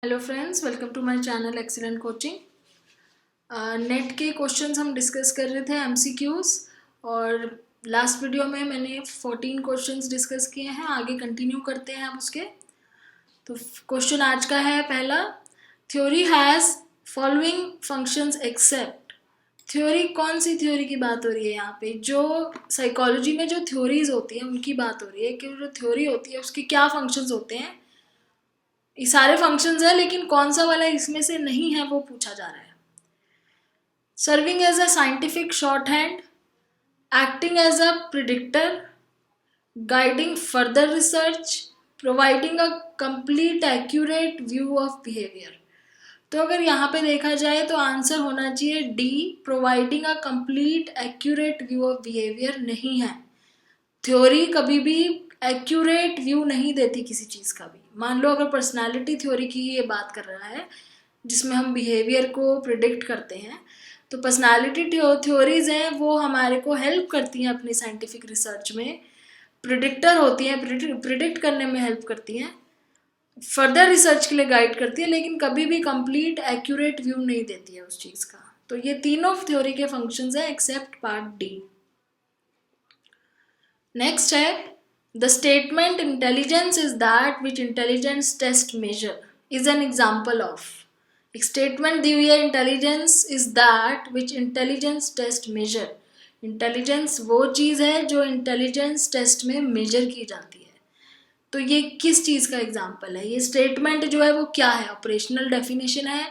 Hello friends, welcome to my channel excellent coaching. NET के questions हम discuss कर रहे थे एमसीक्यूज, और लास्ट वीडियो में मैंने 14 क्वेश्चंस डिस्कस किए हैं। आगे कंटिन्यू करते हैं हम उसके। तो क्वेश्चन आज का है पहला, theory has following functions except. Theory, कौन सी थ्योरी की बात हो रही है यहाँ पे? जो साइकोलॉजी में जो थ्योरीज होती हैं उनकी बात हो रही है कि जो थ्योरी होती है उसके क्या फंक्शंस होते हैं। ये सारे फंक्शंस हैं, लेकिन कौन सा वाला इसमें से नहीं है वो पूछा जा रहा है। Serving as a scientific shorthand, acting as a predictor, guiding further research, providing a complete accurate view of behaviour. तो अगर यहाँ पे देखा जाए तो आंसर होना चाहिए D, providing a complete accurate view of behaviour नहीं है। थ्योरी कभी भी एक्यूरेट व्यू नहीं देती किसी चीज़ का भी। मान लो अगर पर्सनालिटी थ्योरी की ये बात कर रहा है जिसमें हम बिहेवियर को प्रिडिक्ट करते हैं, तो पर्सनालिटी थ्योरीज हैं वो हमारे को हेल्प करती हैं अपनी साइंटिफिक रिसर्च में। प्रिडिक्टर होती हैं, प्रिडिक्ट करने में हेल्प करती हैं, फर्दर रिसर्च के लिए गाइड करती है, लेकिन कभी भी कंप्लीट एक्यूरेट व्यू नहीं देती है उस चीज़ का। तो ये तीनों थ्योरी के फंक्शंस हैं एक्सेप्ट पार्ट डी। नेक्स्ट है, the statement intelligence is that which intelligence test measure is an example of. एक स्टेटमेंट दी हुई है, intelligence is that which intelligence test measure. Intelligence वो चीज़ है जो इंटेलिजेंस टेस्ट में मेजर की जाती है। तो ये किस चीज़ का एग्जाम्पल है? ये स्टेटमेंट जो है वो क्या है? ऑपरेशनल डेफिनेशन है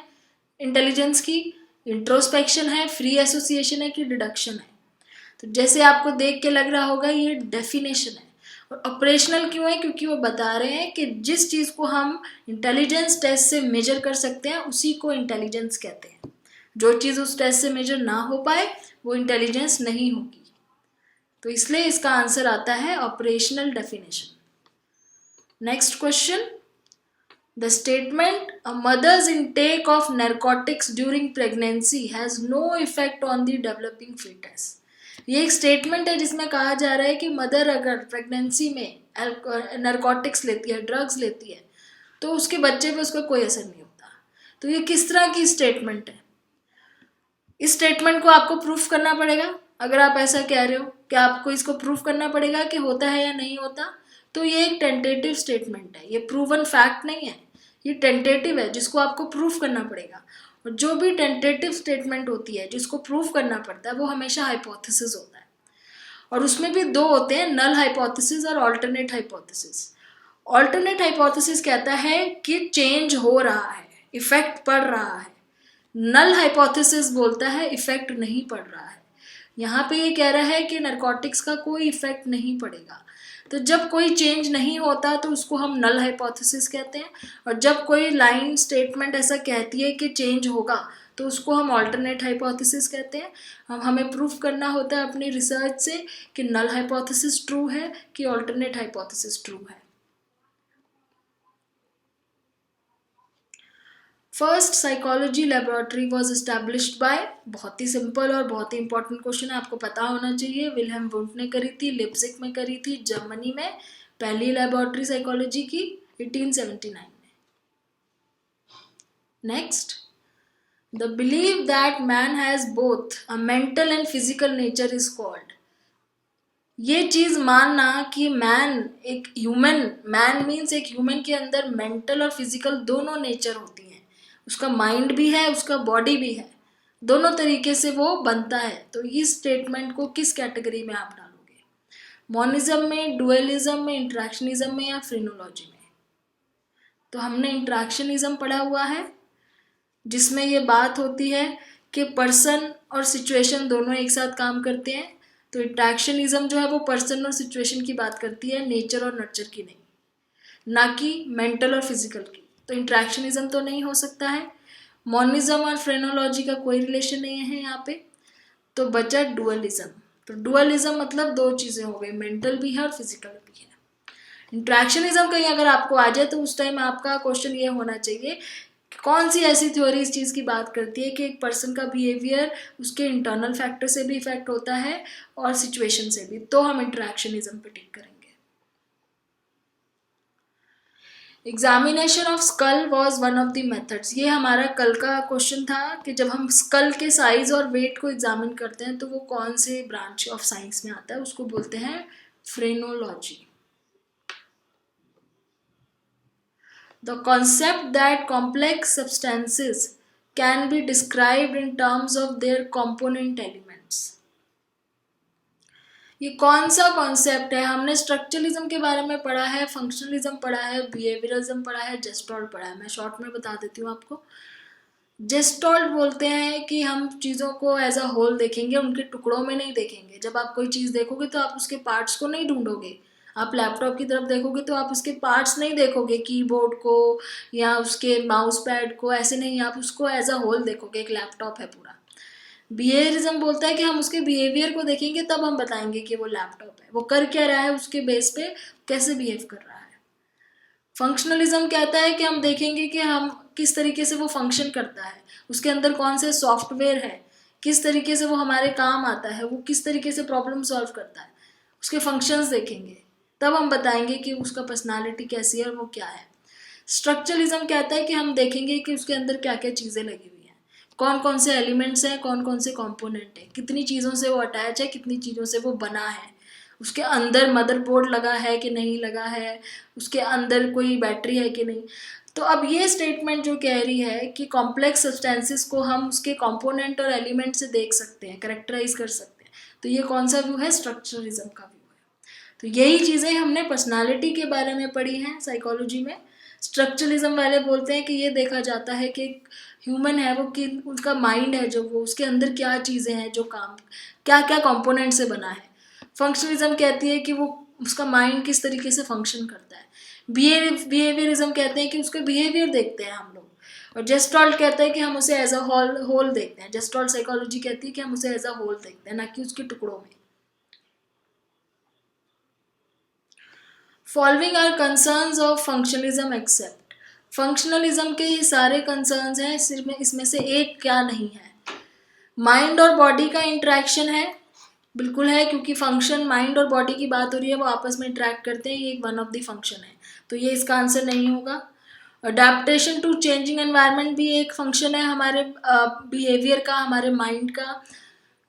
इंटेलिजेंस की, इंट्रोस्पेक्शन है, फ्री एसोसिएशन है कि डिडक्शन है? तो जैसे आपको देख के लग रहा होगा ये डेफिनेशन है। और ऑपरेशनल क्यों है? क्योंकि वो बता रहे हैं कि जिस चीज़ को हम इंटेलिजेंस टेस्ट से मेजर कर सकते हैं उसी को इंटेलिजेंस कहते हैं। जो चीज़ उस टेस्ट से मेजर ना हो पाए वो इंटेलिजेंस नहीं होगी। तो इसलिए इसका आंसर आता है operational definition. Next question, the statement a mother's intake of narcotics during pregnancy has no effect on the developing foetus. ये एक स्टेटमेंट है जिसमें कहा जा रहा है कि मदर अगर प्रेगनेंसी में नैरकोटिक्स लेती है, ड्रग्स लेती है, तो उसके बच्चे पे उसका कोई असर नहीं होता। तो ये किस तरह की स्टेटमेंट है? इस स्टेटमेंट को आपको प्रूफ करना पड़ेगा। अगर आप ऐसा कह रहे हो कि आपको इसको प्रूफ करना पड़ेगा कि होता है या नहीं होता, तो ये एक टेंटेटिव स्टेटमेंट है, ये प्रूवन फैक्ट नहीं है, ये टेंटेटिव है जिसको आपको प्रूफ करना पड़ेगा। और जो भी टेंटेटिव स्टेटमेंट होती है जिसको प्रूफ करना पड़ता है वो हमेशा हाइपोथेसिस होता है। और उसमें भी दो होते हैं, नल हाइपोथेसिस और ऑल्टरनेट हाइपोथेसिस। ऑल्टरनेट हाइपोथेसिस कहता है कि चेंज हो रहा है, इफेक्ट पड़ रहा है। नल हाइपोथेसिस बोलता है इफेक्ट नहीं पड़ रहा है। यहाँ पे ये कह रहा है कि नारकोटिक्स का कोई इफेक्ट नहीं पड़ेगा। तो जब कोई चेंज नहीं होता तो उसको हम नल हाइपोथेसिस कहते हैं, और जब कोई लाइन स्टेटमेंट ऐसा कहती है कि चेंज होगा तो उसको हम ऑल्टरनेट हाइपोथेसिस कहते हैं। हमें प्रूफ करना होता है अपनी रिसर्च से कि नल हाइपोथेसिस ट्रू है कि ऑल्टरनेट हाइपोथेसिस ट्रू है। First psychology laboratory was established bye, बहुत ही सिंपल और बहुत ही इंपॉर्टेंट क्वेश्चन है, आपको पता होना चाहिए। विल्हेम वुंट ने करी थी, लिप्जिग में करी थी, जर्मनी में पहली लेबोरेटरी साइकोलॉजी की 1879 में। Next, the believe that man has both a mental and physical nature is called. ये चीज मानना कि मैन एक ह्यूमन, मैन मीन्स एक ह्यूमन के अंदर मेंटल और फिजिकल दोनों नेचर होती हैं। उसका माइंड भी है, उसका बॉडी भी है, दोनों तरीके से वो बनता है। तो इस स्टेटमेंट को किस कैटेगरी में आप डालोगे? मोनिज्म में, डुअलिज्म में, इंट्रैक्शनिज्म में या फ्रेनोलॉजी में? तो हमने इंट्रैक्शनिज्म पढ़ा हुआ है जिसमें ये बात होती है कि पर्सन और सिचुएशन दोनों एक साथ काम करते हैं। तो इंट्रैक्शनिज्म जो है वो पर्सन और सिचुएशन की बात करती है, नेचर और नर्चर की नहीं, ना कि मेंटल और फिजिकल की। तो इंट्रैक्शनिज्म तो नहीं हो सकता है। मोनिज्म और फ्रेनोलॉजी का कोई रिलेशन नहीं है यहाँ पे। तो बचा डुअलिज्म। तो डुअलिज्म मतलब दो चीज़ें हो गई, मेंटल भी है और फिजिकल भी है। इंट्रैक्शनिज्म कहीं अगर आपको आ जाए तो उस टाइम आपका क्वेश्चन ये होना चाहिए कि कौन सी ऐसी थ्योरी इस चीज़ की बात करती है कि एक पर्सन का बिहेवियर उसके इंटरनल फैक्टर से भी इफेक्ट होता है और सिचुएशन से भी, तो हम इंट्रैक्शनिज्म पे टिक करेंगे। Examination of skull was one of the methods. ये हमारा कल का क्वेश्चन था कि जब हम स्कल के साइज और वेट को एग्जामिन करते हैं तो वो कौन से ब्रांच ऑफ साइंस में आता है, उसको बोलते हैं phrenology. The concept that complex substances can be described in terms of their component elements. ये कौन सा कॉन्सेप्ट है? हमने स्ट्रक्चरलिज्म के बारे में पढ़ा है, फंक्शनलिज्म पढ़ा है, बिहेवियरिज्म पढ़ा है, जेस्टॉल्ट पढ़ा है। मैं शॉर्ट में बता देती हूँ आपको। जेस्टॉल्ट बोलते हैं कि हम चीज़ों को एज अ होल देखेंगे, उनके टुकड़ों में नहीं देखेंगे। जब आप कोई चीज़ देखोगे तो आप उसके पार्ट्स को नहीं ढूंढोगे। आप लैपटॉप की तरफ देखोगे तो आप उसके पार्ट्स नहीं देखोगे, कीबोर्ड को या उसके माउस पैड को, ऐसे नहीं, आप उसको एज अ होल देखोगे, एक लैपटॉप है पूरा। बिहेवियरिज्म बोलता है कि हम उसके बिहेवियर को देखेंगे तब हम बताएंगे कि वो लैपटॉप है, वो कर क्या रहा है, उसके बेस पे कैसे बिहेव कर रहा है। फंक्शनलिज्म कहता है कि हम देखेंगे कि हम किस तरीके से वो फंक्शन करता है, उसके अंदर कौन से सॉफ्टवेयर है, किस तरीके से वो हमारे काम आता है, वो किस तरीके से प्रॉब्लम सॉल्व करता है, उसके फंक्शंस देखेंगे तब हम बताएंगे कि उसका पर्सनालिटी कैसी है और वो क्या है। स्ट्रक्चरलिज्म कहता है कि हम देखेंगे कि उसके अंदर क्या क्या चीज़ें लगी हुई हैं, कौन कौन से एलिमेंट्स हैं, कौन कौन से कंपोनेंट हैं, कितनी चीज़ों से वो अटैच है, कितनी चीज़ों से वो बना है, उसके अंदर मदरबोर्ड लगा है कि नहीं लगा है, उसके अंदर कोई बैटरी है कि नहीं। तो अब ये स्टेटमेंट जो कह रही है कि कॉम्प्लेक्स सब्सटेंसेस को हम उसके कंपोनेंट और एलिमेंट से देख सकते हैं, करेक्टराइज कर सकते हैं, तो ये कौन सा व्यू है? स्ट्रक्चरलिज्म का व्यू है। तो यही चीज़ें हमने पर्सनालिटी के बारे में पढ़ी हैं साइकोलॉजी में। स्ट्रक्चरलिज्म वाले बोलते हैं कि ये देखा जाता है कि ह्यूमन है वो, कि उसका माइंड है जो, वो उसके अंदर क्या चीज़ें हैं जो काम, क्या क्या कंपोनेंट से बना है। फंक्शनलिज्म कहती है कि वो उसका माइंड किस तरीके से फंक्शन करता है। बिहेवियरिज्म कहते हैं कि उसका बिहेवियर देखते हैं हम लोग। और जेस्टॉल्ट कहता है कि हम उसे एज अ होल देखते हैं। जेस्टॉल्ट साइकोलॉजी कहती है कि हम उसे एज अ होल देखते हैं, ना कि उसके टुकड़ों में। Following are concerns of functionalism except. Functionalism के ये सारे कंसर्न्स हैं, सिर्फ इसमें से एक क्या नहीं है। माइंड और बॉडी का इंटरेक्शन है, बिल्कुल है, क्योंकि फंक्शन, माइंड और बॉडी की बात हो रही है, वो आपस में इंटरेक्ट करते हैं, ये एक वन ऑफ द फंक्शन है, तो ये इसका आंसर नहीं होगा। अडेप्टेशन टू चेंजिंग एनवायरनमेंट भी एक फंक्शन है हमारे बिहेवियर का, हमारे माइंड का।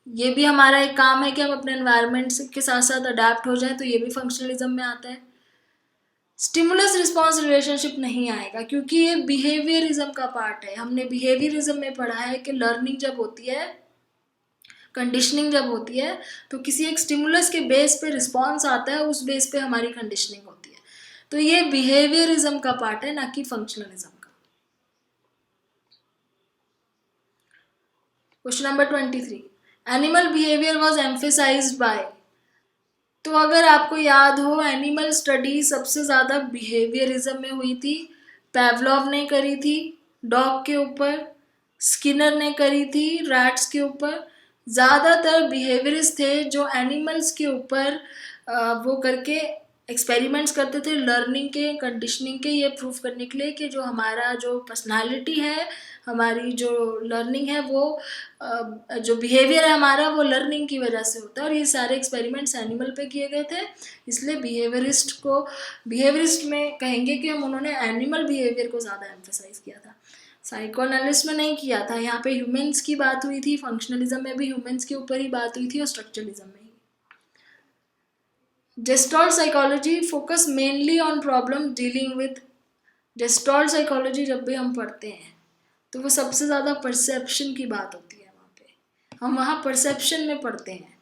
ये भी हमारा एक काम है कि हम अपने एनवायरनमेंट के साथ साथ अडेप्ट हो जाए, तो ये भी फंक्शनलिज्म में आता है। स्टिमुलस रिस्पॉन्स रिलेशनशिप नहीं आएगा क्योंकि ये बिहेवियरिज्म का पार्ट है। हमने बिहेवियरिज्म में पढ़ा है कि लर्निंग जब होती है, कंडीशनिंग जब होती है, तो किसी एक स्टिमुलस के बेस पे रिस्पॉन्स आता है, उस बेस पे हमारी कंडीशनिंग होती है। तो ये बिहेवियरिज्म का पार्ट है, ना कि फंक्शनलिज्म का। Question number 23, animal behaviour was emphasised by. तो अगर आपको याद हो, एनिमल स्टडी सबसे ज़्यादा बिहेवियरिज्म में हुई थी। पेवलोव ने करी थी डॉग के ऊपर, स्किनर ने करी थी रैट्स के ऊपर। ज़्यादातर बिहेवियरिस्ट थे जो एनिमल्स के ऊपर वो करके एक्सपेरिमेंट्स करते थे, लर्निंग के, कंडीशनिंग के, ये प्रूफ करने के लिए कि जो हमारा जो पर्सनालिटी है, हमारी जो लर्निंग है, वो जो बिहेवियर है हमारा, वो लर्निंग की वजह से होता है। और ये सारे एक्सपेरिमेंट्स एनिमल पे किए गए थे, इसलिए बिहेवियरिस्ट में कहेंगे कि हम उन्होंने एनिमल बिहेवियर को ज़्यादा एम्फेसाइज किया था, साइकोएनालिस्ट में नहीं किया था। यहाँ पे ह्यूमंस की बात हुई थी, फंक्शनलिज्म में भी ह्यूमंस के ऊपर ही बात हुई थी और स्ट्रक्चरलिज्म में ही। Gestalt psychology focus mainly on problem dealing with. Gestalt psychology जब भी हम पढ़ते हैं तो वो सबसे ज़्यादा परसेप्शन की बात होती है। वहाँ पे हम वहाँ परसेप्शन में पढ़ते हैं,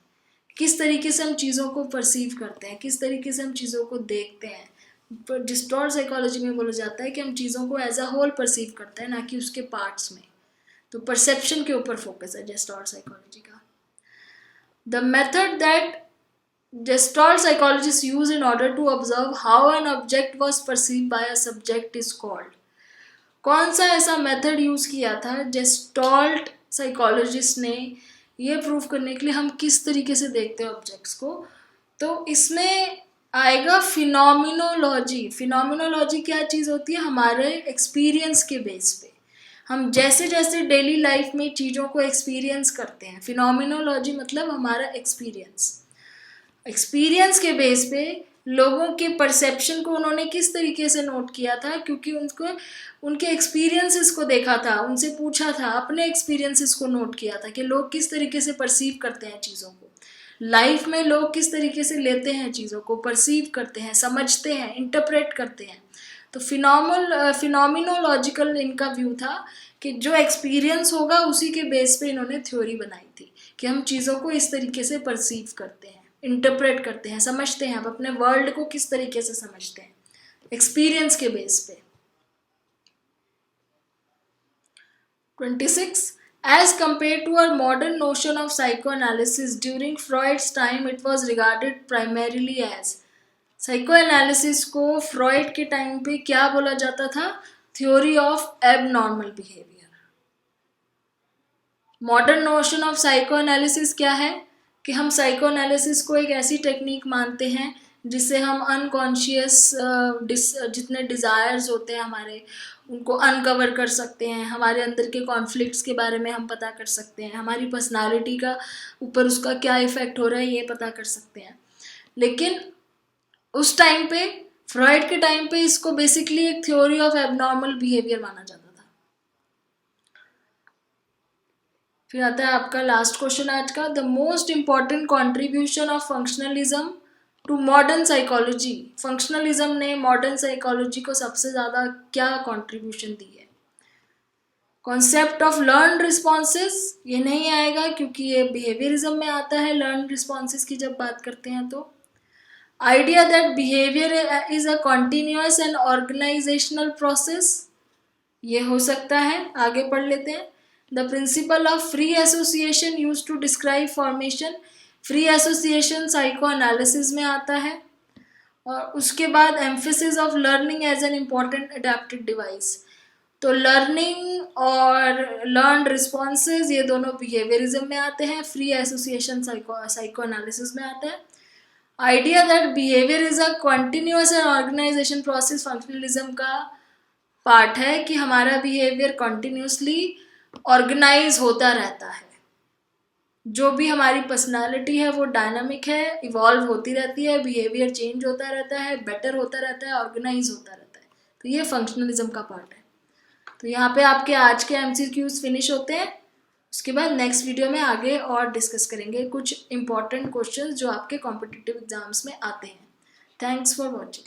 किस तरीके से हम चीज़ों को परसीव करते हैं, किस तरीके से हम चीज़ों को देखते हैं। पर जेस्टॉल्ट साइकोलॉजी में बोला जाता है कि हम चीज़ों को एज अ होल परसीव करते हैं, ना कि उसके पार्ट्स में। तो परसेप्शन के ऊपर फोकस है जेस्टॉल्ट साइकोलॉजी का। The method that Gestalt psychologists use in order to observe how an object was perceived by a subject is called। कौन सा ऐसा मेथड यूज किया था जेस्टॉल्ट साइकोलॉजिस्ट ने ये प्रूफ करने के लिए हम किस तरीके से देखते हैं ऑब्जेक्ट्स को? तो इसमें आएगा फिनोमिनोलॉजी। फिनोमिनोलॉजी क्या चीज़ होती है? हमारे एक्सपीरियंस के बेस पे हम जैसे जैसे डेली लाइफ में चीज़ों को एक्सपीरियंस करते हैं। फिनोमिनोलॉजी मतलब हमारा एक्सपीरियंस के बेस पे लोगों के परसेप्शन को उन्होंने किस तरीके से नोट किया था, क्योंकि उनको उनके एक्सपीरियंसेस को देखा था, उनसे पूछा था, अपने एक्सपीरियंसेस को नोट किया था कि लोग किस तरीके से परसीव करते हैं चीज़ों को, लाइफ में लोग किस तरीके से लेते हैं चीज़ों को, परसीव करते हैं, समझते हैं, इंटरप्रेट करते हैं। तो फिनोमिनोलॉजिकल इनका व्यू था कि जो एक्सपीरियंस होगा उसी के बेस पे इन्होंने थ्योरी बनाई थी कि हम चीज़ों को इस तरीके से परसीव करते हैं, इंटरप्रेट करते हैं, समझते हैं, हम अपने वर्ल्ड को किस तरीके से समझते हैं एक्सपीरियंस के बेस पे। 26. As compared to our modern notion of psychoanalysis, during Freud's time it was regarded primarily as, psychoanalysis को फ्रॉइड के टाइम पे क्या बोला जाता था? Theory of abnormal behaviour. Modern notion of psychoanalysis क्या है कि हम साइकोएनालिसिस को एक ऐसी टेक्निक मानते हैं जिससे हम अनकॉन्शियस जितने डिज़ायर्स होते हैं हमारे, उनको अनकवर कर सकते हैं, हमारे अंदर के कॉन्फ्लिक्ट्स के बारे में हम पता कर सकते हैं, हमारी पर्सनालिटी का ऊपर उसका क्या इफ़ेक्ट हो रहा है ये पता कर सकते हैं। लेकिन उस टाइम पे, फ्रॉइड के टाइम पे, इसको बेसिकली एक थ्योरी ऑफ एबनॉर्मल बिहेवियर माना जाता था। फिर आता है आपका लास्ट क्वेश्चन आज का, the most important contribution of functionalism to modern psychology. Functionalism ने मॉडर्न साइकोलॉजी को सबसे ज़्यादा क्या कॉन्ट्रीब्यूशन दी है? कॉन्सेप्ट ऑफ लर्न रिस्पॉन्सेस, ये नहीं आएगा क्योंकि ये बिहेवियरिज्म में आता है लर्न रिस्पॉन्सेस की जब बात करते हैं तो। Idea that behaviour is a continuous and organisational process, ये हो सकता है, आगे पढ़ लेते हैं। The principle of free association use to describe formation, free association psychoanalysis में आता है। और उसके बाद emphasis of learning as an important adaptive device, तो लर्निंग और लर्न रिस्पॉन्सेज ये दोनों बिहेवियरिज्म में आते हैं, फ्री एसोसिएशन साइको एनालिसिस में आते हैं। Idea that behaviour is a continuous and organisation process functionalism का पार्ट है कि हमारा बिहेवियर कंटिन्यूसली ऑर्गेनाइज होता रहता है, जो भी हमारी पर्सनालिटी है वो डायनामिक है, इवॉल्व होती रहती है, बिहेवियर चेंज होता रहता है, बेटर होता रहता है, ऑर्गेनाइज होता रहता है। तो ये फंक्शनलिज्म का पार्ट है। तो यहाँ पे आपके आज के MCQs फिनिश होते हैं। उसके बाद नेक्स्ट वीडियो में आगे और डिस्कस करेंगे कुछ इंपॉर्टेंट क्वेश्चंस जो आपके कॉम्पिटिटिव एग्जाम्स में आते हैं। Thanks for watching.